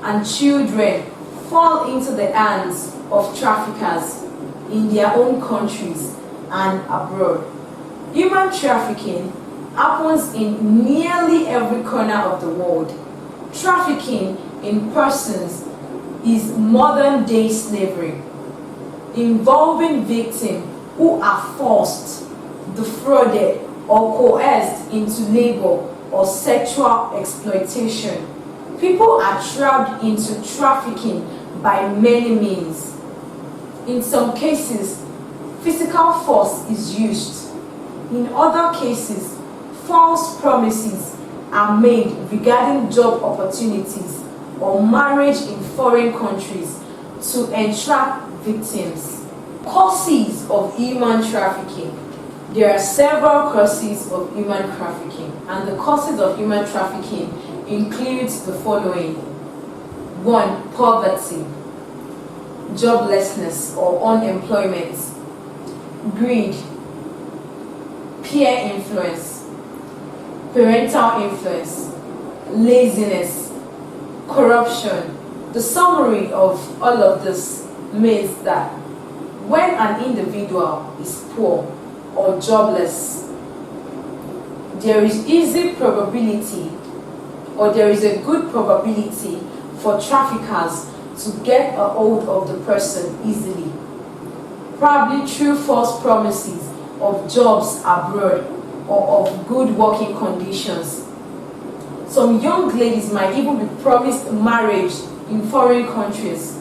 and children fall into the hands of traffickers in their own countries and abroad. Human trafficking happens in nearly every corner of the world. Trafficking in persons is modern-day slavery, involving victims who are forced, defrauded, or coerced into labor or sexual exploitation. People are trapped into trafficking by many means. In some cases, physical force is used. In other cases, false promises are made regarding job opportunities or marriage in foreign countries to entrap victims. Causes of human trafficking. There are several causes of human trafficking, and the causes of human trafficking includes the following. 1. Poverty, joblessness or unemployment, greed, peer influence, parental influence, laziness, corruption. The summary of all of this means that when an individual is poor or jobless, there is easy probability, or there is a good probability for traffickers to get a hold of the person easily, probably through false promises of jobs abroad or of good working conditions. Some young ladies might even be promised marriage in foreign countries.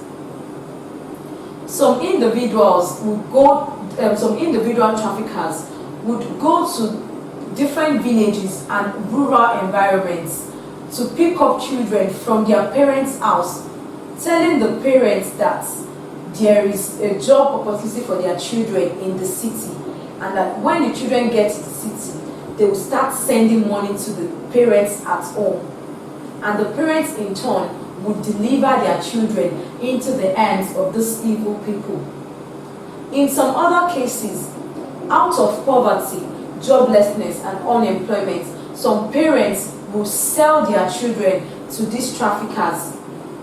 Some individual traffickers would go to different villages and rural environments to pick up children from their parents' house, telling the parents that there is a job opportunity for their children in the city, and that when the children get to the city, they will start sending money to the parents at home, and the parents in turn would deliver their children into the hands of these evil people. In some other cases, out of poverty, joblessness, and unemployment, some parents will sell their children to these traffickers,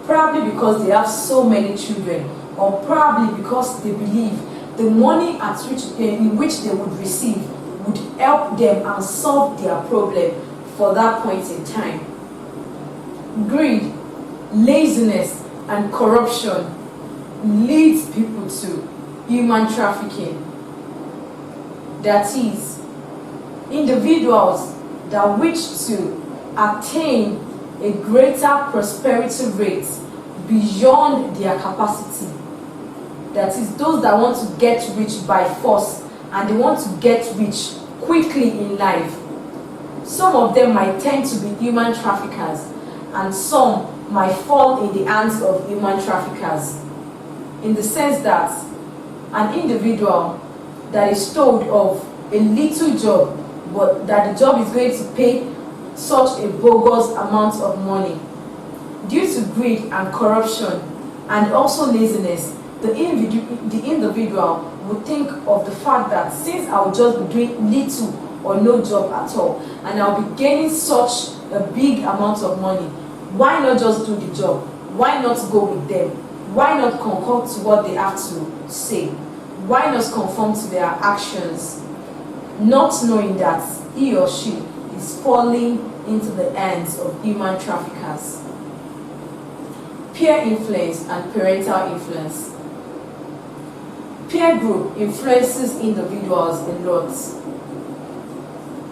probably because they have so many children, or probably because they believe the money in which they would receive would help them and solve their problem for that point in time. Greed, laziness, and corruption leads people to human trafficking. That is, individuals that wish to attain a greater prosperity rate beyond their capacity. That is, those that want to get rich by force and they want to get rich quickly in life. Some of them might tend to be human traffickers, and some might fall in the hands of human traffickers, in the sense that an individual that is told of a little job, but that the job is going to pay such a bogus amount of money. Due to greed and corruption and also laziness, the individual would think of the fact that since I will just be doing little or no job at all, and I'll be gaining such a big amount of money, why not just do the job? Why not go with them? Why not conform to what they have to say? Why not conform to their actions? Not knowing that he or she is falling into the hands of human traffickers. Peer influence and parental influence. Peer group influences individuals a lot,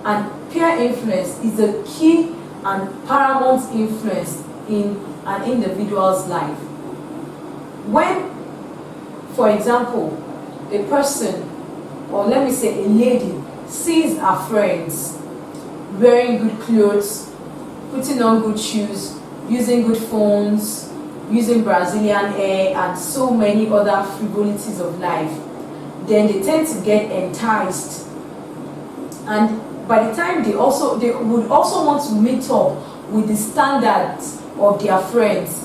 and peer influence is a key and paramount influence in an individual's life. When, for example, a person, or let me say a lady, sees her friends wearing good clothes, putting on good shoes, using good phones, using Brazilian hair, and so many other frivolities of life, then they tend to get enticed. And by the time they would also want to meet up with the standards of their friends.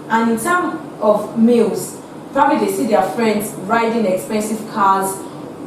And in terms of males, probably they see their friends riding expensive cars,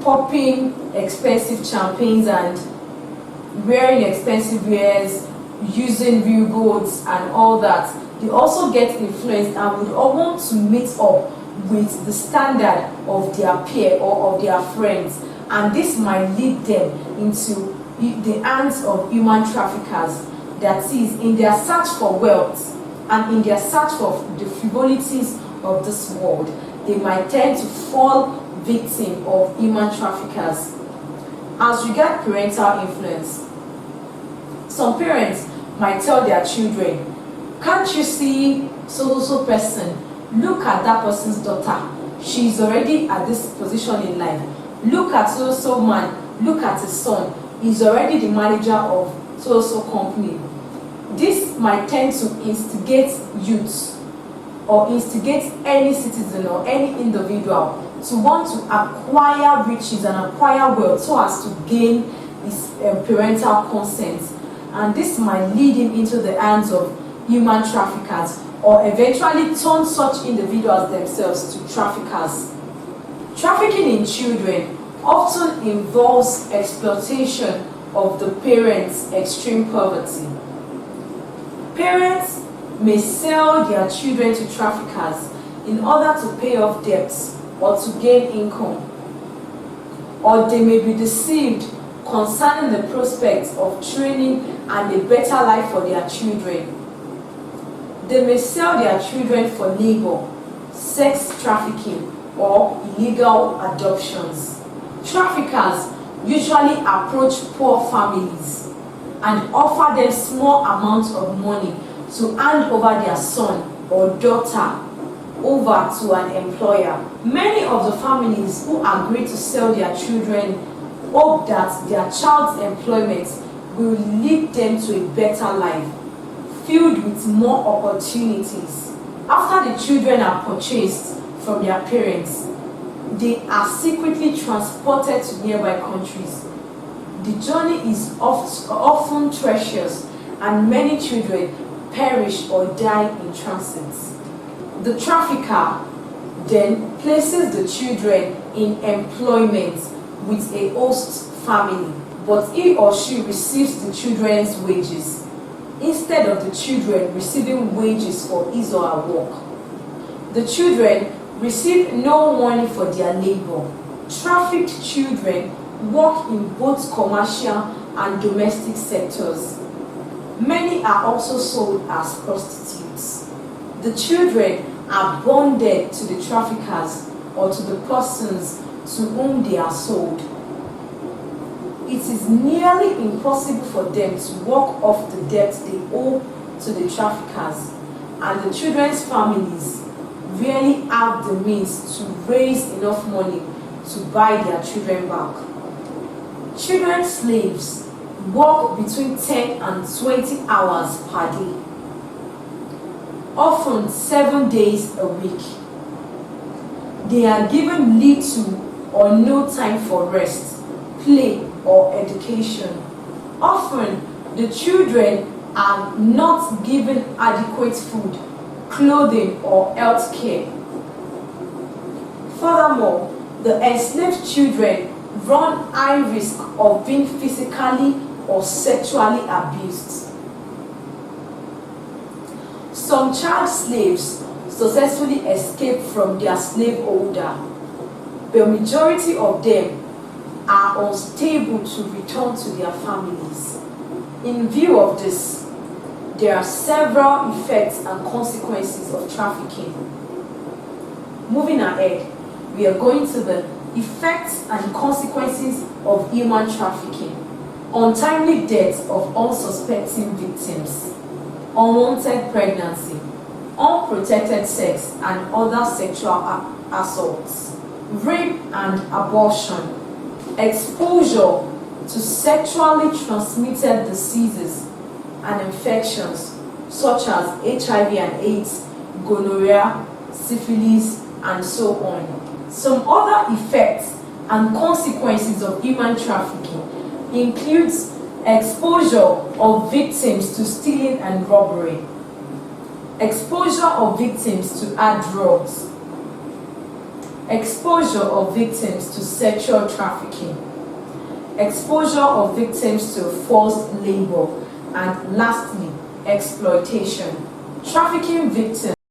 popping expensive champagnes, and wearing expensive wares, using real goods and all that. they also get influenced and would all want to meet up with the standard of their peer or of their friends, and this might lead them into the hands of human traffickers. That is, in their search for wealth and in their search for the frivolities of this world, they might tend to fall victim of human traffickers. As regards parental influence, some parents might tell their children, "Can't you see so person? Look at that person's daughter. She's already at this position in life. Look at so man. Look at his son. He's already the manager of so company." This might tend to instigate youth or instigate any citizen or any individual to want to acquire riches and acquire wealth so as to gain his parental consent, and this might lead him into the hands of human traffickers or eventually turn such individuals themselves to traffickers. Trafficking in children often involves exploitation of the parents' extreme poverty. Parents may sell their children to traffickers in order to pay off debts or to gain income, or they may be deceived concerning the prospects of training and a better life for their children. They may sell their children for labor, sex trafficking, or illegal adoptions. Traffickers usually approach poor families and offer them small amounts of money to hand over their son or daughter over to an employer. Many of the families who agree to sell their children hope that their child's employment will lead them to a better life, filled with more opportunities. After the children are purchased from their parents, they are secretly transported to nearby countries. The journey is often treacherous, and many children perish or die in transit. The trafficker then places the children in employment with a host family, but he or she receives the children's wages instead of the children receiving wages for his or her work. The children receive no money for their labor. Trafficked children work in both commercial and domestic sectors. Many are also sold as prostitutes. The children are bonded to the traffickers or to the persons to whom they are sold. It is nearly impossible for them to work off the debt they owe to the traffickers, and the children's families rarely have the means to raise enough money to buy their children back. Children slaves work between 10 and 20 hours per day, often 7 days a week. They are given little or no time for rest, play, or education. Often, the children are not given adequate food, clothing, or health care. Furthermore, the enslaved children run high risk of being physically or sexually abused. Some child slaves successfully escape from their slaveholder, but majority of them are unstable to return to their families. In view of this, there are several effects and consequences of trafficking. Moving ahead, we are going to the effects and consequences of human trafficking. Untimely death of unsuspecting victims, unwanted pregnancy, unprotected sex and other sexual assaults, rape and abortion, exposure to sexually transmitted diseases and infections such as HIV and AIDS, gonorrhea, syphilis, and so on. Some other effects and consequences of human trafficking includes exposure of victims to stealing and robbery, exposure of victims to hard drugs, exposure of victims to sexual trafficking, exposure of victims to forced labor, and lastly, exploitation. Trafficking victims.